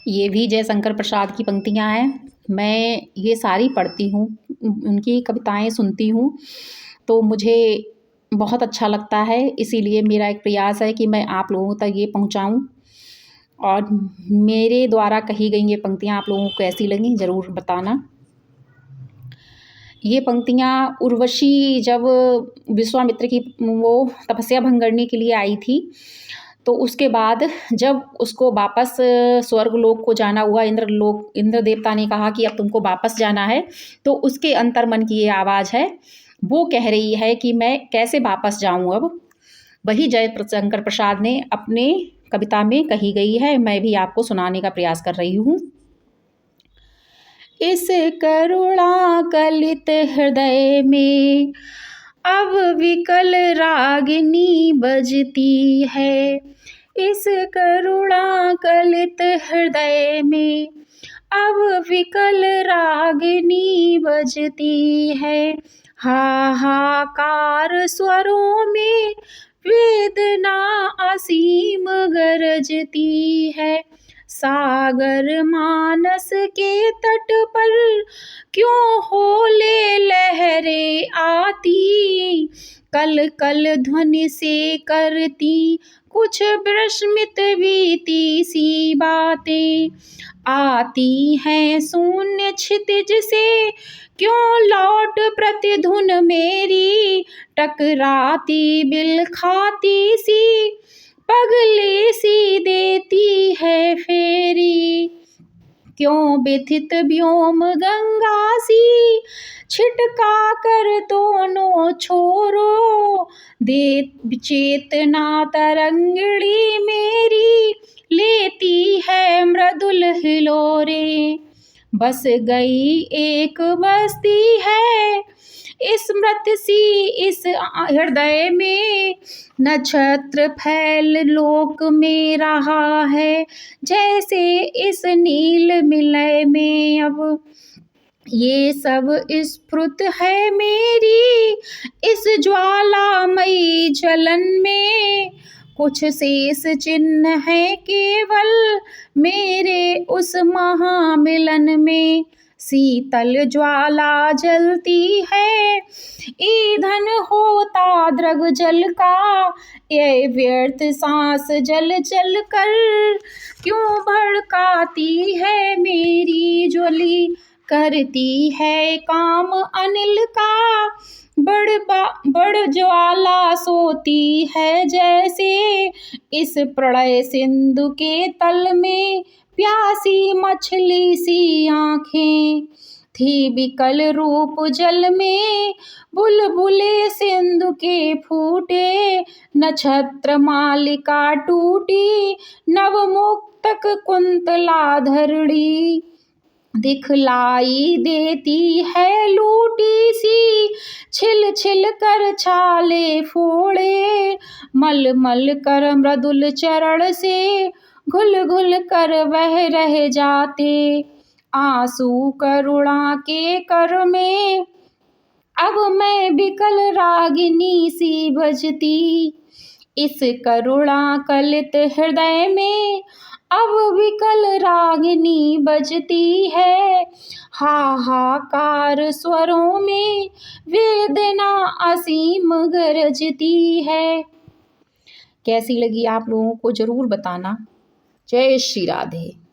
ये भी जयशंकर प्रसाद की पंक्तियाँ हैं। मैं ये सारी पढ़ती हूँ, उनकी कविताएँ सुनती हूँ, तो मुझे बहुत अच्छा लगता है। इसीलिए मेरा एक प्रयास है कि मैं आप लोगों तक ये पहुँचाऊँ और मेरे द्वारा कही गई ये पंक्तियाँ आप लोगों को कैसी लगीं ज़रूर बताना। ये पंक्तियाँ उर्वशी जब विश्वामित्र की वो तपस्या भंग करने के लिए आई थी, तो उसके बाद जब उसको वापस स्वर्गलोक को जाना हुआ, इंद्र देवता ने कहा कि अब तुमको वापस जाना है, तो उसके अंतर्मन की ये आवाज़ है, वो कह रही है कि मैं कैसे वापस जाऊँ अब? वही जयशंकर प्रसाद ने अपने कविता में कही गई है, मैं भी आपको सुनाने का प्रयास कर रही हूँ। इस करुणाकलित हृदय में अब विकल रागिनी बजती है। इस करुणाकलित हृदय में अब विकल रागिनी बजती है। हाहाकार स्वरों में वेदना असीम गरजती है। सागर मानस के तट पर क्यों होले लहरें आती, कल कल ध्वनि से करती कुछ विस्मित भीति सी बातें। आती हैं शून्य क्षितिज से क्यों लौट प्रतिधुन मेरी, टकराती बिल खाती सी पगली सी देती है फेरी। क्यों व्यथित व्योम गंगा सी छिटका कर दोनों छोरों, दे चेतना तरंगिणी मेरी लेती है मृदुल हिलोरे। बस गई एक बस्ती है स्मृति सी इस हृदय में, नक्षत्र फैल लोक में रहा है जैसे इस नील मिलय में। अब ये सब स्फुरत है मेरी इस ज्वालामयी जलन में, कुछ शेष चिन्ह है केवल मेरे उस महामिलन में। शीतल ज्वाला जलती है ईंधन होता द्रव जल का, ये व्यर्थ सांस जल जल कर क्यों भड़काती है मेरी ज्वली, करती है काम अनिल का बड़ ज्वाला सोती है जैसे इस प्रलय सिंधु के तल में प्यासी मछली सी आँखें। थी विकल रूप जल में बुलबुले सिंधु के फूटे, नक्षत्र मालिका टूटी नवमुक्तक कुंतला धरणी। दिखलाई देती है लूटी सी छिल छिल कर छाले फोड़े, मल मल कर मृदुल चरण से घुल घुल कर वह रह जाते। आंसू करुणा के कर में अब मैं विकल रागिनी सी बजती, इस करुणा कलित हृदय में अब विकल रागिनी बजती है। हाहाकार स्वरों में वेदना असीम गरजती है। कैसी लगी आप लोगों को ज़रूर बताना। जय श्री राधे।